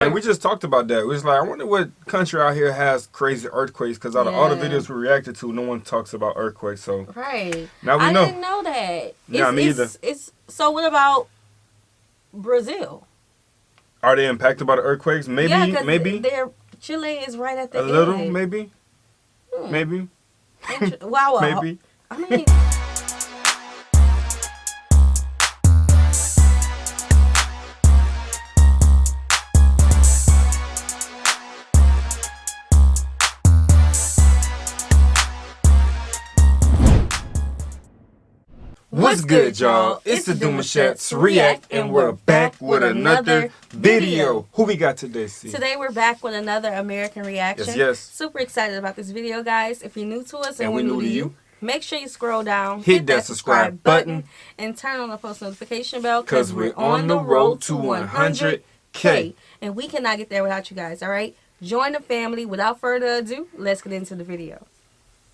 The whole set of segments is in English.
And we just talked about that. We was like, I wonder what country out here has crazy earthquakes, because out of all the videos we reacted to, no one talks about earthquakes. So now we know. I didn't know that. Yeah, me either. So what about Brazil? Are they impacted by the earthquakes? Maybe, yeah, maybe. Chile is right at the edge. A little, maybe. Maybe. Wow. Maybe. I mean. What's good, y'all? It's the Demouchets REACT, and we're back with another video. Who we got today, C? Today we're back with another American reaction. Yes. Super excited about this video, guys. If you're new to us and we're new to you, make sure you scroll down, hit that subscribe button, and turn on the post notification bell, because we're on the road to 100K. And we cannot get there without you guys, all right? Join the family. Without further ado, let's get into the video.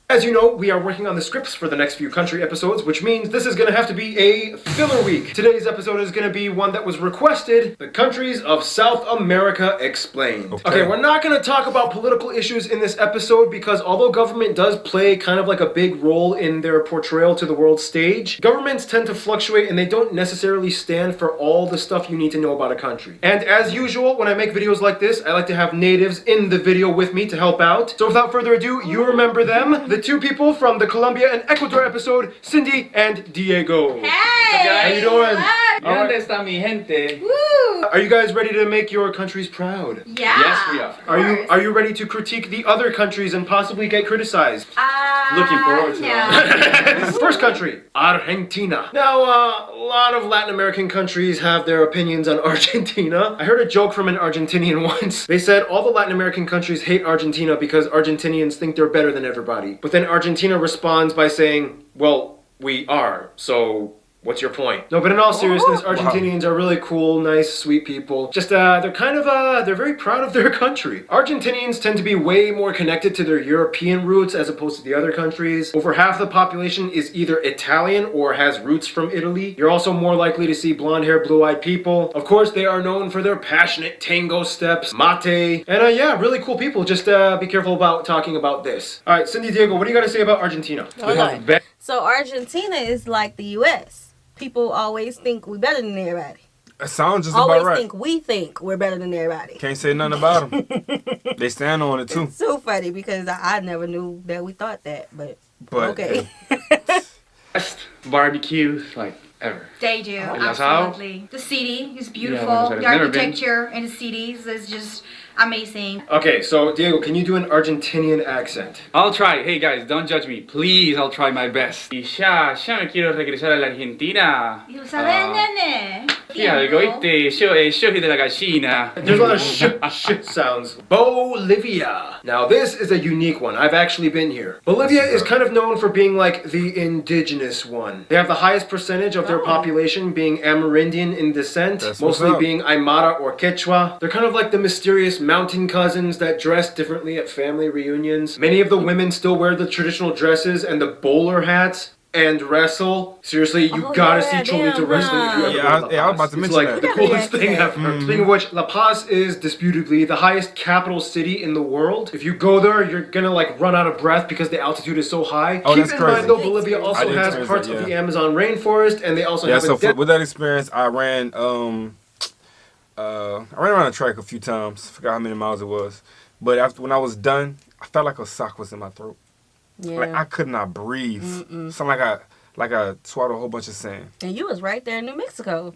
As you know, we are working on the scripts for the next few country episodes, which means this is going to have to be a filler week. Today's episode is going to be one that was requested, the countries of South America explained. Okay, we're not going to talk about political issues in this episode because although government does play kind of like a big role in their portrayal to the world stage, governments tend to fluctuate and they don't necessarily stand for all the stuff you need to know about a country. And as usual, when I make videos like this, I like to have natives in the video with me to help out. So without further ado, you remember them. The two people from the Colombia and Ecuador episode, Cindy and Diego. Hey! How you doing? ¿Dónde está mi gente? Woo! Are you guys ready to make your countries proud? Yeah. Yes, we are. Are you ready to critique the other countries and possibly get criticized? Looking forward to that. First country, Argentina. Now, a lot of Latin American countries have their opinions on Argentina. I heard a joke from an Argentinian once. They said all the Latin American countries hate Argentina because Argentinians think they're better than everybody. But then Argentina responds by saying, well, we are, so what's your point? No, but in all seriousness, Argentinians are really cool, nice, sweet people. Just, they're kind of, they're very proud of their country. Argentinians tend to be way more connected to their European roots as opposed to the other countries. Over half the population is either Italian or has roots from Italy. You're also more likely to see blonde-haired, blue-eyed people. Of course, they are known for their passionate tango steps, mate, and, yeah, really cool people. Just, be careful about talking about this. All right, Cindy, Diego, what do you got to say about Argentina? Okay. So Argentina is like the U.S. People always think we're better than everybody. That sounds just about right. We think we're better than everybody. Can't say nothing about them. They stand on it too. It's so funny because I never knew that we thought that, but okay. Best barbecues like ever. They do, absolutely. The city is beautiful. The architecture in the cities is just amazing. Okay, so Diego, can you do an Argentinian accent? I'll try. Hey guys, don't judge me. Please, I'll try my best. Y ya me quiero regresar a la Argentina. Y lo sabes, nene. ¿Qué algo? Yo soy de la gallina. There's a lot of sh sounds. Bolivia. Now this is a unique one. I've actually been here. Bolivia is kind of known for being like the indigenous one. They have the highest percentage of their population being Amerindian in descent, mostly being Aymara or Quechua. They're kind of like the mysterious mountain cousins that dress differently at family reunions. Many of the women still wear the traditional dresses and the bowler hats and wrestle. Seriously, you gotta see Cholito wrestling if you ever go to La Paz. I was about to mention It's like the coolest thing ever. Speaking of which, La Paz is disputably the highest capital city in the world. If you go there, you're gonna like run out of breath because the altitude is so high. Keep in mind though, Bolivia also has parts of the Amazon rainforest, and they also have so with that experience, I ran around the track a few times. Forgot how many miles it was. But when I was done, I felt like a sock was in my throat. Yeah. Like I could not breathe. Something like I swallowed a whole bunch of sand. And you was right there in New Mexico.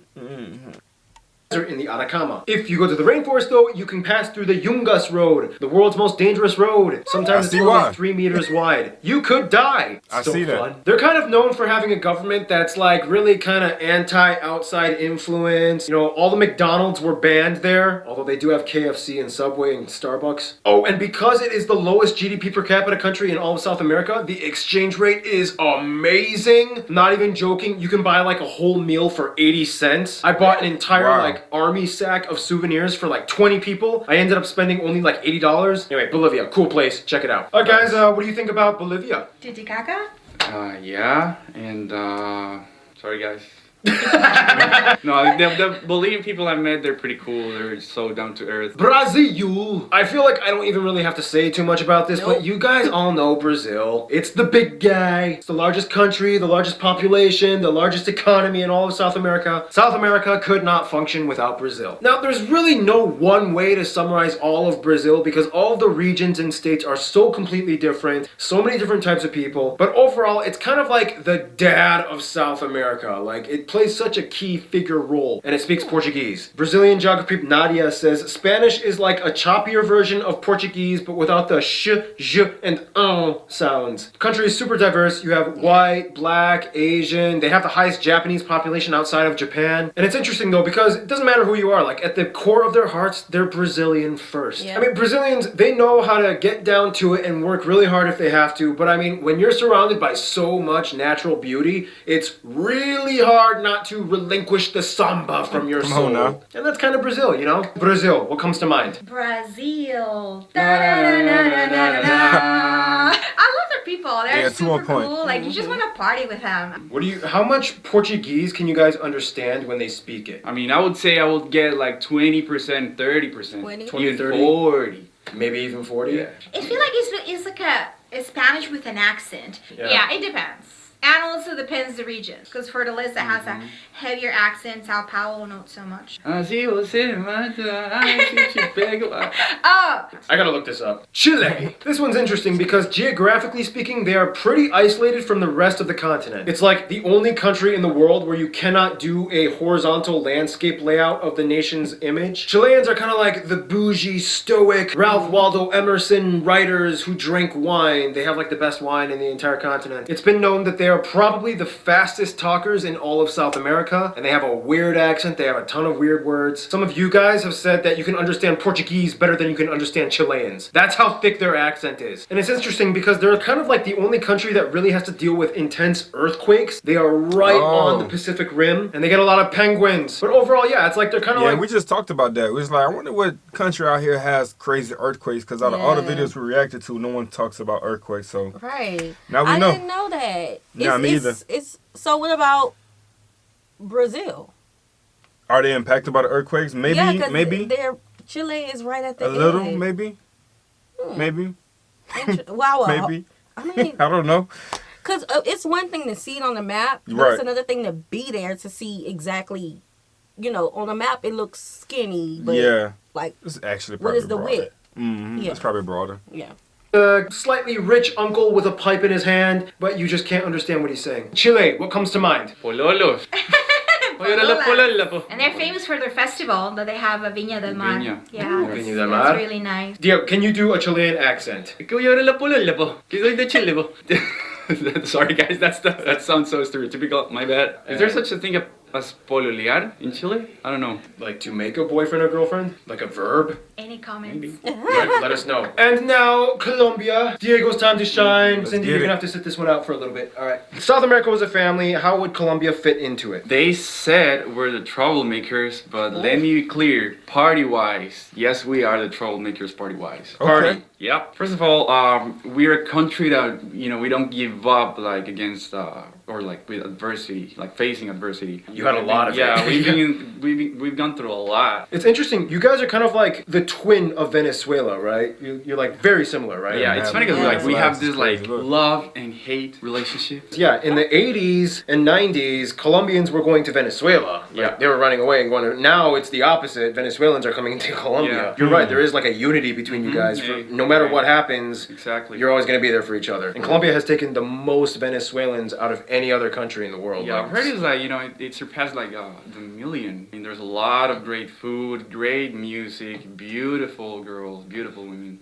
In the Atacama. If you go to the rainforest though, you can pass through the Yungas Road, the world's most dangerous road. Sometimes it's only 3 meters wide. You could die. I see that. They're kind of known for having a government that's like really kind of anti-outside influence. You know, all the McDonald's were banned there, although they do have KFC and Subway and Starbucks. Oh, and because it is the lowest GDP per capita country in all of South America, the exchange rate is amazing. Not even joking, you can buy like a whole meal for 80 cents. I bought an entire like army sack of souvenirs for like 20 people. I ended up spending only like $80. Anyway, Bolivia, cool place. Check it out. Alright guys, what do you think about Bolivia? Titicaca? Yeah, and sorry guys. No, the Bolivian people I met, they're pretty cool. They're so down to earth. Brazil. I feel like I don't even really have to say too much about this, but you guys all know Brazil. It's the big guy. It's the largest country, the largest population, the largest economy in all of South America. South America could not function without Brazil. Now, there's really no one way to summarize all of Brazil because all of the regions and states are so completely different, so many different types of people, but overall, it's kind of like the dad of South America. Like, it plays such a key figure role, and it speaks Portuguese. Brazilian geography Nadia says Spanish is like a choppier version of Portuguese, but without the sh, j, and sounds. The country is super diverse. You have white, black, Asian. They have the highest Japanese population outside of Japan. And it's interesting though, because it doesn't matter who you are. Like, at the core of their hearts, they're Brazilian first. Yeah. I mean, Brazilians, they know how to get down to it and work really hard if they have to. But I mean, when you're surrounded by so much natural beauty, it's really hard not to relinquish the samba from your soul. Now. And that's kind of Brazil, you know? Brazil, what comes to mind? Brazil. I love their people. They're super cool. Like, you just want to party with them. How much Portuguese can you guys understand when they speak it? I mean, I would say I would get like 20%, 30%. 20, 30? 40. Maybe even 40? Yeah. I feel like it's like a Spanish with an accent. Yeah, it depends. And also depends the region. Because for the list that has a heavier accent, Sao Paulo, not so much. I gotta look this up. Chile. This one's interesting because geographically speaking, they are pretty isolated from the rest of the continent. It's like the only country in the world where you cannot do a horizontal landscape layout of the nation's image. Chileans are kind of like the bougie, stoic, Ralph Waldo Emerson writers who drink wine. They have like the best wine in the entire continent. It's been known that they are probably the fastest talkers in all of South America, and they have a weird accent. They have a ton of weird words. Some of you guys have said that you can understand Portuguese better than you can understand Chileans. That's how thick their accent is. And it's interesting because they're kind of like the only country that really has to deal with intense earthquakes. They are right on the Pacific Rim, and they get a lot of penguins. But overall, yeah, it's like they're kind of like... Yeah, we just talked about that. It was like, I wonder what country out here has crazy earthquakes, because out of all the videos we reacted to, no one talks about earthquakes, so... Right. Now we know. I didn't know that. Yeah, me either. So what about Brazil? Are they impacted by the earthquakes? Maybe, maybe. Chile is right at the end. A little, maybe. Maybe. Wow. Maybe. I mean, I don't know. Because it's one thing to see it on the map, but right. It's another thing to be there to see exactly, on the map it looks skinny, but like, it's actually probably what is the broader. width? Yeah. It's probably broader. Yeah. A slightly rich uncle with a pipe in his hand, but you just can't understand what he's saying. Chile, what comes to mind? Pololos. And they're famous for their festival that they have a Viña del Mar. Viña. Yeah, that's really nice. Diego, can you do a Chilean accent? Sorry guys, that sounds so stereotypical, my bad. Is there such a thing as pololear in Chile? I don't know. Like to make a boyfriend or girlfriend? Like a verb? Any comments? Let us know. And now, Colombia. Diego's time to shine. Cindy, you're gonna have to sit this one out for a little bit. Alright. South America was a family. How would Colombia fit into it? They said we're the troublemakers, but let me be clear, party-wise, yes, we are the troublemakers party-wise. Party. Yep. First of all, we're a country that, we don't give up, like, against, or like with adversity, like facing adversity. You had a lot of it. Yeah, we've gone through a lot. It's interesting. You guys are kind of like the twin of Venezuela, right? You're like very similar, right? Yeah, it's funny because we have this like love and hate relationship. Yeah, in the 80s and 90s, Colombians were going to Venezuela. Yeah, they were running away and going to. Now it's the opposite. Venezuelans are coming into Colombia. Yeah. You're right. There is like a unity between you guys. No matter what happens, you're always going to be there for each other. And Colombia has taken the most Venezuelans out of any other country in the world. Yeah, I've heard it's like, it surpassed like the million. I mean, there's a lot of great food, great music, beautiful girls, beautiful women.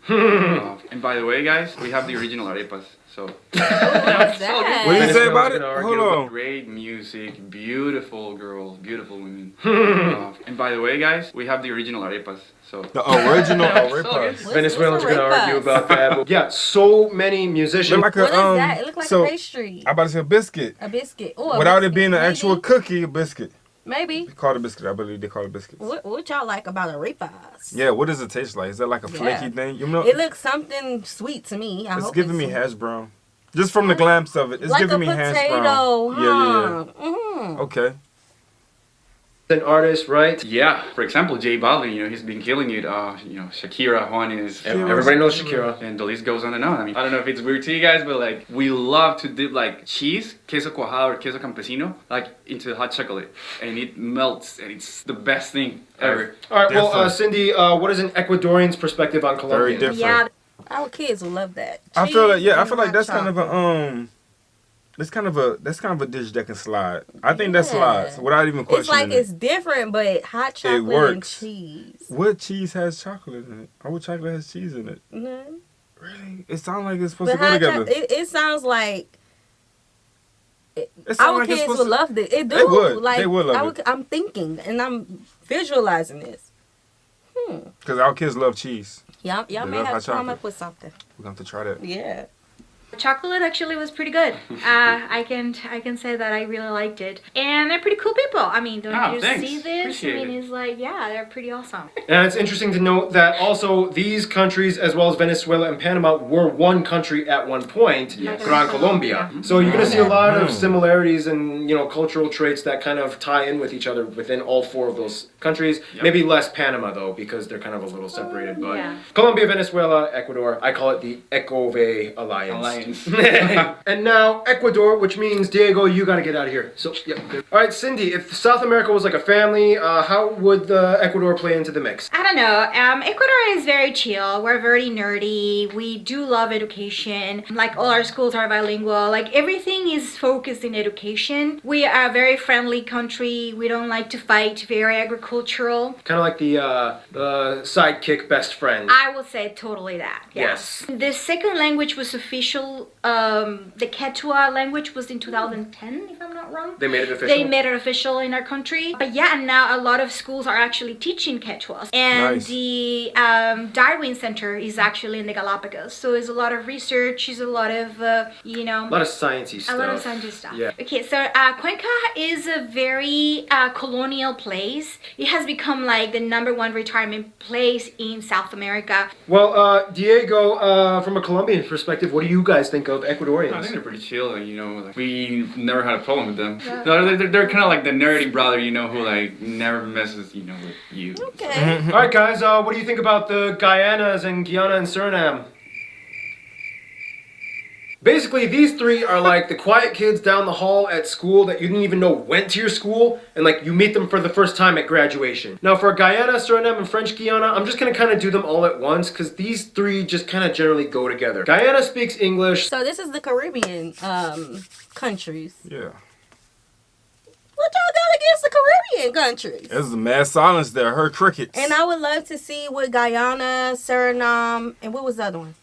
And by the way, guys, we have the original arepas. So, what's that? What do you say about it? Hold on. Great music, beautiful girls, beautiful women. And by the way, guys, we have the original arepas. So the original arepas. Venezuelans are gonna argue about that. But yeah, so many musicians. What is that? It looks like a pastry. I'm about to say a biscuit. A biscuit. Ooh, without it being an actual cookie, a biscuit. Maybe. They call it a biscuit. I believe they call it biscuits. What y'all like about arepas? Yeah, what does it taste like? Is that like a flaky thing? It looks something sweet to me. It's giving me hash brown. Just from the glance of it, it's like giving me hash brown. Huh? Yeah. Okay. An artist, right? Yeah. For example, J Balvin, you know, he's been killing it. You know, Shakira, Juanes. Everybody knows Shakira. And the list goes on and on. I mean, I don't know if it's weird to you guys, but like, we love to dip like cheese, queso cuajado or queso campesino, like into hot chocolate. And it melts, and it's the best thing ever. All right, well, Cindy, what is an Ecuadorian's perspective on Colombia? Very different. Yeah, our kids will love that. I feel like that's chocolate. kind of a that's kind of a dish that can slide. I think that slides without even questioning. It's like it's different, but hot chocolate and cheese. What cheese has chocolate in it? Or what chocolate has cheese in it? Mm-hmm. Really? It sounds like it's supposed to go together. It sounds like our kids would love this. It do. They would. Like, they would love it. I'm thinking and I'm visualizing this. Because our kids love cheese. Y'all may have to come up with something. We're going to have to try that. Yeah. Chocolate actually was pretty good. I can say that I really liked it, and they're pretty cool people. I mean, don't you thanks. see this? Appreciate I mean, it's like, yeah, they're pretty awesome. And it's interesting to note that also these countries, as well as Venezuela and Panama, were one country at one point, Gran Colombia. So you're going to see a lot of similarities and, you know, cultural traits that kind of tie in with each other within all four of those countries. Yep. Maybe less Panama, though, because they're kind of a little separated. But Colombia, Venezuela, Ecuador, I call it the ECOVE Alliance. And now Ecuador, which means, Diego, you gotta get out of here. So, yeah. All right, Cindy, if South America was like a family, how would Ecuador play into the mix? I don't know. Ecuador is very chill. We're very nerdy. We do love education. Like, all our schools are bilingual. Like, everything is focused in education. We are a very friendly country. We don't like to fight. Very agricultural. Kind of like the sidekick best friend. I would say totally that. Yeah. Yes. The second language was official. The Quechua language was in 2010, if I'm not wrong. They made it official? They made it official in our country. But yeah, and now a lot of schools are actually teaching Quechua. And the Darwin Center is actually in the Galapagos. So there's a lot of research, there's a lot of, you know... A lot of sciencey stuff. A lot of sciencey stuff. Yeah. Okay, so Cuenca is a very colonial place. It has become like the #1 retirement place in South America. Well, Diego, from a Colombian perspective, what do you guys think of Ecuadorians? I think they're pretty chill, and, you know, like, we never had a problem with them. Yeah. They're kind of like the nerdy brother, you know, who like never messes, you know, with you. Okay. All right, guys, what do you think about the Guyanas and Guyana and Suriname? Basically, these three are like the quiet kids down the hall at school that you didn't even know went to your school, and like you meet them for the first time at graduation. Now for Guyana, Suriname, and French Guiana, I'm just gonna kind of do them all at once because these three just kind of generally go together. Guyana speaks English. So this is the Caribbean countries. Yeah. What y'all got against the Caribbean countries? There's a mad silence there. I heard crickets. And I would love to see what Guyana, Suriname, and what was the other one?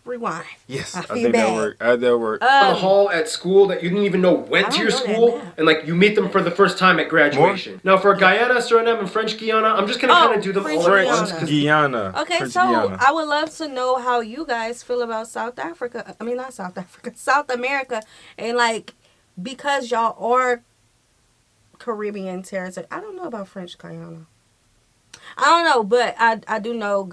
Rewind. Yes, I I feel think bad. that worked. That worked. The hall at school that you didn't even know went to your school, and like you meet them for the first time at graduation. Now for Guyana, Suriname, and French Guiana, I'm just gonna kind of do them all at once. French Guiana. Okay, French so Guiana. I would love to know how you guys feel about South Africa. I mean, not South Africa, South America, and like because y'all are Caribbean territory. I don't know about French Guiana. I don't know, but I do know.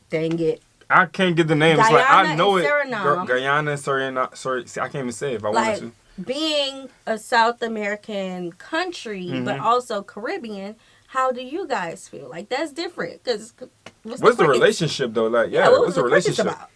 Dang it. I can't get the names. Guyana like I know and it. Suriname. Guyana, Suriname. Sorry, see, I can't even say it if I wanted to. Being a South American country, but also Caribbean, how do you guys feel? Like that's different. Cause what's the relationship though? Like what's the relationship about?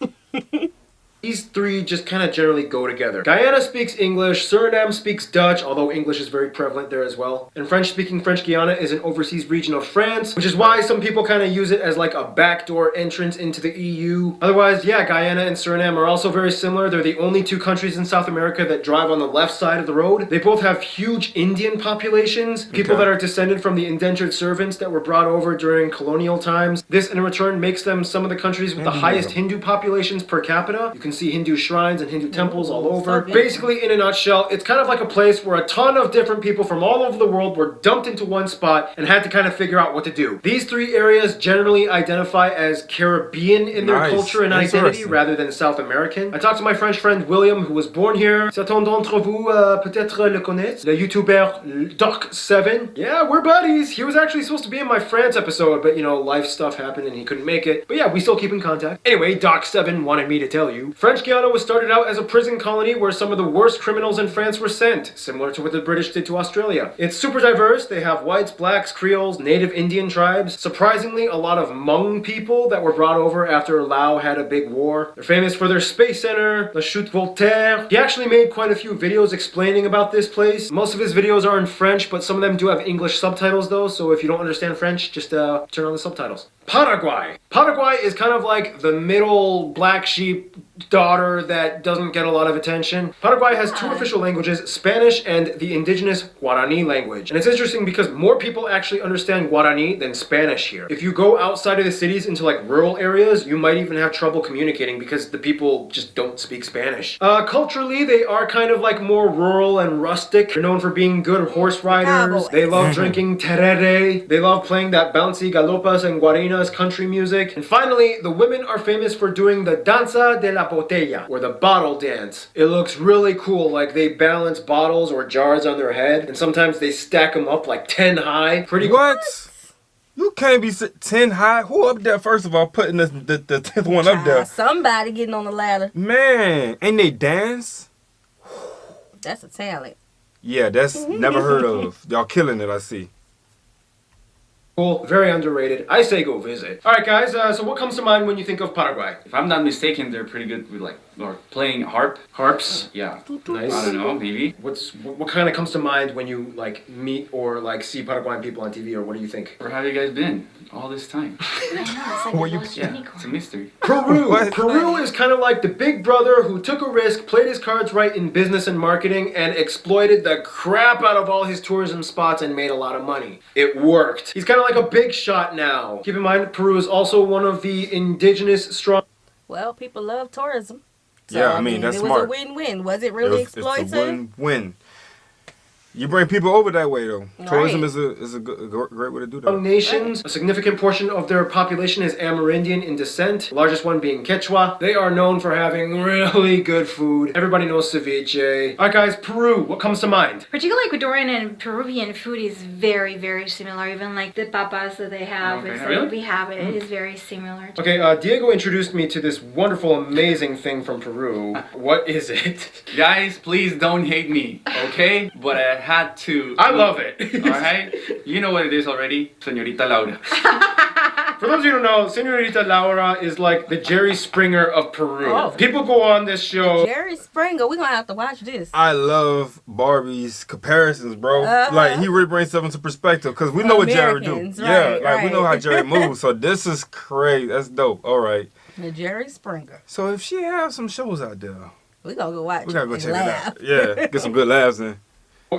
These three just kind of generally go together. Guyana speaks English, Suriname speaks Dutch, although English is very prevalent there as well. And French-speaking French Guiana is an overseas region of France, which is why some people kind of use it as like a backdoor entrance into the EU. Otherwise, yeah, Guyana and Suriname are also very similar. They're the only two countries in South America that drive on the left side of the road. They both have huge Indian populations, people that are descended from the indentured servants that were brought over during colonial times. This in return makes them some of the countries with the highest Hindu populations per capita. You can see Hindu shrines and Hindu temples all over. Basically, in a nutshell, it's kind of like a place where a ton of different people from all over the world were dumped into one spot and had to kind of figure out what to do. These three areas generally identify as Caribbean in their culture and identity rather than South American. I talked to my French friend William, who was born here. Certains d'entre vous peut-être le connaissent. Le YouTuber Doc7. Yeah, we're buddies. He was actually supposed to be in my France episode, but you know, life stuff happened and he couldn't make it. But yeah, we still keep in contact. Anyway, Doc7 wanted me to tell you. French Guiana was started out as a prison colony where some of the worst criminals in France were sent, similar to what the British did to Australia. It's super diverse. They have whites, blacks, Creoles, native Indian tribes. Surprisingly, a lot of Hmong people that were brought over after Laos had a big war. They're famous for their space center, La Chute Voltaire. He actually made quite a few videos explaining about this place. Most of his videos are in French, but some of them do have English subtitles though, so if you don't understand French, just turn on the subtitles. Paraguay. Paraguay is kind of like the middle black sheep daughter that doesn't get a lot of attention. Paraguay has two official languages, Spanish and the indigenous Guarani language. And it's interesting because more people actually understand Guarani than Spanish here. If you go outside of the cities into like rural areas, you might even have trouble communicating because the people just don't speak Spanish. Culturally, they are kind of like more rural and rustic. They're known for being good horse riders. They love drinking terere. They love playing that bouncy galopas and guarinas country music. And finally, the women are famous for doing the danza de la botella, or the bottle dance. It looks really cool, like they balance bottles or jars on their head, and sometimes they stack them up like 10 high. Pretty What? You can't be 10 high. Who up there, first of all, putting the 10th one up there? Somebody getting on the ladder. Man, ain't they dance? That's a talent. Yeah, that's never heard of. Y'all killing it, I see. Cool, very underrated. I say go visit. Alright guys, so what comes to mind when you think of Paraguay? If I'm not mistaken, they're pretty good with like playing harp. Harps? Yeah. Nice. I don't know, maybe. What kind of comes to mind when you like meet or like see Paraguayan people on TV, or what do you think? Where have you guys been all this time? I know, it's like Were a you- lost Yeah, unicorn. it's a mystery. Peru. What? Peru is kind of like the big brother who took a risk, played his cards right in business and marketing, and exploited the crap out of all his tourism spots and made a lot of money. It worked. He's kind of like a big shot now. Keep in mind, Peru is also one of the indigenous strong... Well, people love tourism. So, Yeah, I mean, that's smart. It was a win-win. Was it really It's a exploitive? win-win. You bring people over that way, though. Tourism Right. is a great way to do that. nations. A significant portion of their population is Amerindian in descent, the largest one being Quechua. They are known for having really good food. Everybody knows ceviche. Alright guys, Peru, what comes to mind? Particularly Ecuadorian and Peruvian food is very, very similar. Even like the papas that they have, Okay, it's really? like we have it is very similar. Okay, Diego introduced me to this wonderful, amazing thing from Peru. What is it? Guys, please don't hate me, okay? But I had to. I love it. Alright? You know what it is already. Señorita Laura. For those of you who don't know, Senorita Laura is like the Jerry Springer of Peru. Oh. People go on this show. Jerry Springer, we're going to have to watch this. I love Barbie's comparisons, bro. Uh-huh. Like, he really brings stuff into perspective, because we know what Jerry do. Americans, Yeah, right, like, we know how right. Jerry moves, so this is crazy. That's dope. All right. The Jerry Springer. So if she has some shows out there, We're going to go watch we gotta go and check laugh. it out. Yeah, get some good laughs in.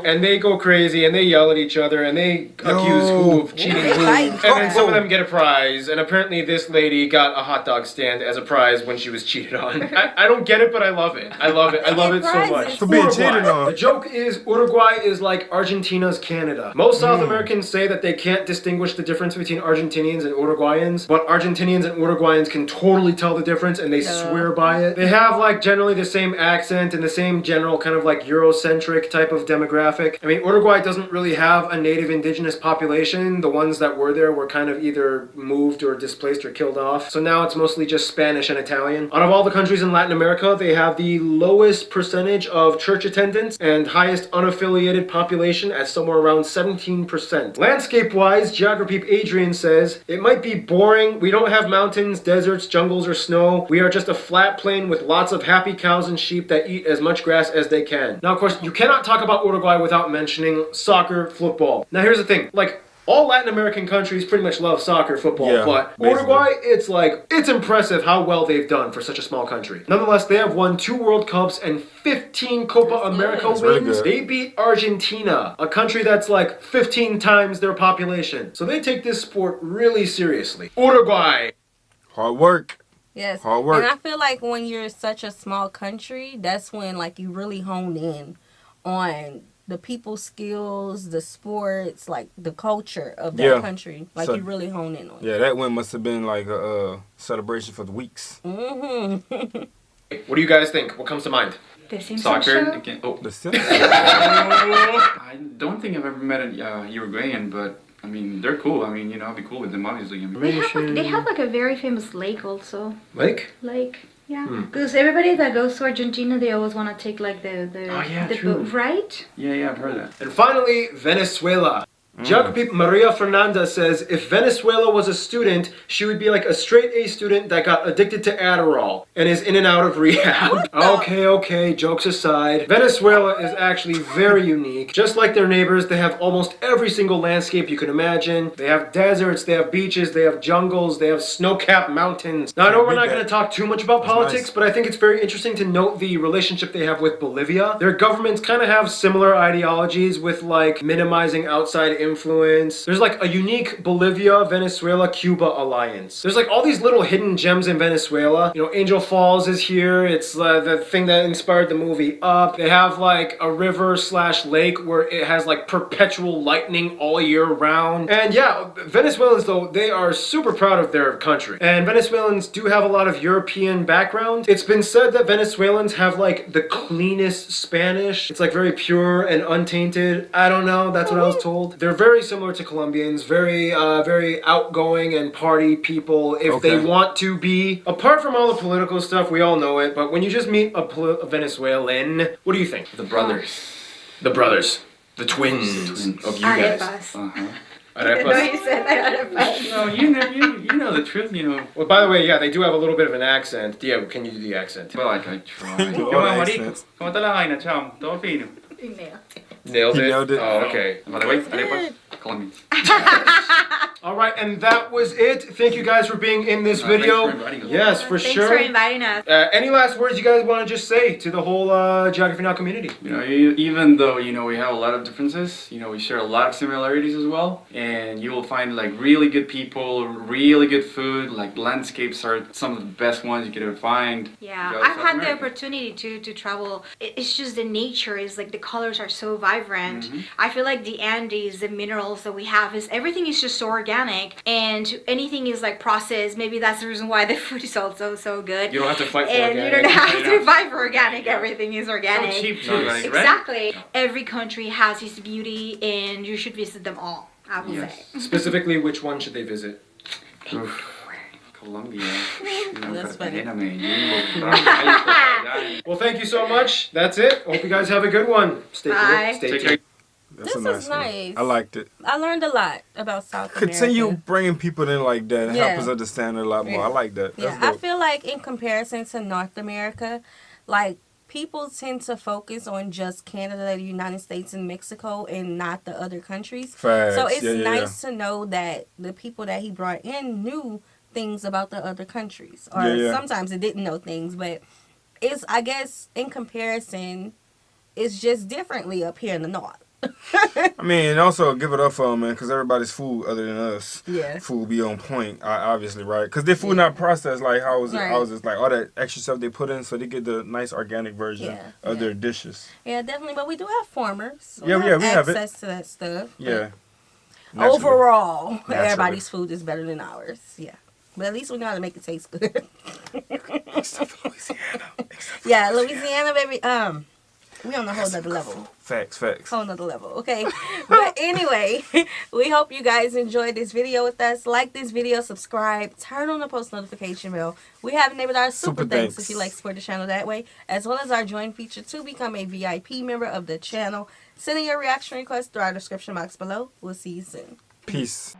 And they go crazy and they yell at each other and they accuse who of cheating They who. fight. And then some of them get a prize. And apparently this lady got a hot dog stand as a prize when she was cheated on. I don't get it, but I love it. I love it. I love it so much. For being Uruguay. cheated on. The joke is Uruguay is like Argentina's Canada. Most South Americans say that they can't distinguish the difference between Argentinians and Uruguayans, but Argentinians and Uruguayans can totally tell the difference and they swear by it. They have like generally the same accent and the same general kind of like Eurocentric type of demographic. I mean, Uruguay doesn't really have a native indigenous population. The ones that were there were kind of either moved or displaced or killed off. So now it's mostly just Spanish and Italian. Out of all the countries in Latin America, they have the lowest percentage of church attendance and highest unaffiliated population at somewhere around 17%. Landscape-wise, Geography Adrian says, it might be boring. We don't have mountains, deserts, jungles, or snow. We are just a flat plain with lots of happy cows and sheep that eat as much grass as they can. Now, of course, you cannot talk about Uruguay without mentioning soccer, football. Now here's the thing, like all Latin American countries pretty much love soccer, football, Yeah, but basically. Uruguay, it's impressive how well they've done for such a small country. Nonetheless, they have won 2 World Cups and 15 Copa America That's really wins. good. They beat Argentina, a country that's like 15 times their population. So they take this sport really seriously. Uruguay. Hard work. Yes. Hard work. And I feel like when you're such a small country, that's when like you really hone in on the people skills, the sports, like the culture of that Yeah. country. Like So- you really hone in on it. Yeah, that win must have been like a celebration for the weeks. Mm-hmm. What do you guys think? What comes to mind? The Simpsons Soccer. show? Again. Oh. The Simpsons. I don't think I've ever met a Uruguayan, but I mean, they're cool. I mean, I'll be cool with them, obviously. I mean, They have like a very famous lake also. Lake? Lake. Yeah, because everybody that goes to Argentina, they always want to take like the boat, right? Yeah, I've heard that. And finally, Venezuela. Jacopi Maria Fernanda says, if Venezuela was a student, she would be like a straight A student that got addicted to Adderall and is in and out of rehab. Okay, jokes aside. Venezuela is actually very unique. Just like their neighbors, they have almost every single landscape you can imagine. They have deserts, they have beaches, they have jungles, they have snow-capped mountains. Now, I know we're not going to talk too much about politics, but I think it's very interesting to note the relationship they have with Bolivia. Their governments kind of have similar ideologies with like minimizing outside influence. There's like a unique Bolivia, Venezuela, Cuba alliance. There's like all these little hidden gems in Venezuela. You know, Angel Falls is here. It's the thing that inspired the movie Up. They have like a river / lake where it has like perpetual lightning all year round. And yeah, Venezuelans though, they are super proud of their country. And Venezuelans do have a lot of European background. It's been said that Venezuelans have like the cleanest Spanish. It's like very pure and untainted. I don't know, that's what I was told. They're very similar to Colombians, very outgoing and party people if they want to be. Apart from all the political stuff, we all know it, but when you just meet a Venezuelan, what do you think? The brothers. The brothers. The twins of you guys. Arepas. No, you said arepas. No, you know the truth, you know. Well, by the way, yeah, they do have a little bit of an accent. Diego, can you do the accent? Well, I try. ¿Cómo te la vaina, chamo? Todo fino. Nailed it? Nailed it. Oh, okay. By the way, arepas, Colombians. All right, and that was it. Thank you guys for being in this video. Thanks for inviting us. Yes, for sure. Thanks for inviting us. Any last words you guys want to just say to the whole Geography Now community? You know, even though, you know, we have a lot of differences, you know, we share a lot of similarities as well. And you will find like really good people, really good food, like landscapes are some of the best ones you could ever find. Yeah, I've had the opportunity to travel. It's just the nature is like the colors are so vibrant. I feel like the Andes, the minerals that we have is everything is just so organic and anything is like processed. Maybe that's the reason why the food is also so good. You don't have to fight for and organic. you don't have to fight for organic. Everything is organic. So cheap too, right? Exactly. Every country has its beauty and you should visit them all, I will say. Specifically, which one should they visit? Colombia. That's funny. Well, thank you so much. That's it. Hope you guys have a good one. Stay Bye. cool. Stay Take tuned. care. That's This a is one. nice. I liked it. I learned a lot about South America. Continue bringing people in like that and Yeah. help us understand it a lot more. I like that. Yeah, That's I dope. feel like in comparison to North America, like people tend to focus on just Canada, the United States, and Mexico, and not the other countries. Facts. So it's Yeah, yeah, nice to know that the people that he brought in knew things about the other countries, or sometimes they didn't know things. But it's, I guess, in comparison, it's just differently up here in the north. I mean, and also give it up for them, man, because everybody's food, other than us, Yeah. food be on point, obviously, right? Because their food not processed like houses, like all that extra stuff they put in, so they get the nice organic version of their dishes. Yeah, definitely. But we do have farmers. Yeah, we have it. access to that stuff. Yeah. Overall, Naturally. everybody's food is better than ours. Yeah. But at least we know how to make it taste good. Except for Louisiana. Yeah, Louisiana, baby. We on a whole nother level. Facts. Whole nother level, okay? But anyway, we hope you guys enjoyed this video with us. Like this video, subscribe, turn on the post notification bell. We have enabled our super thanks if you like to support the channel that way, as well as our join feature to become a VIP member of the channel. Send in your reaction request through our description box below. We'll see you soon. Peace.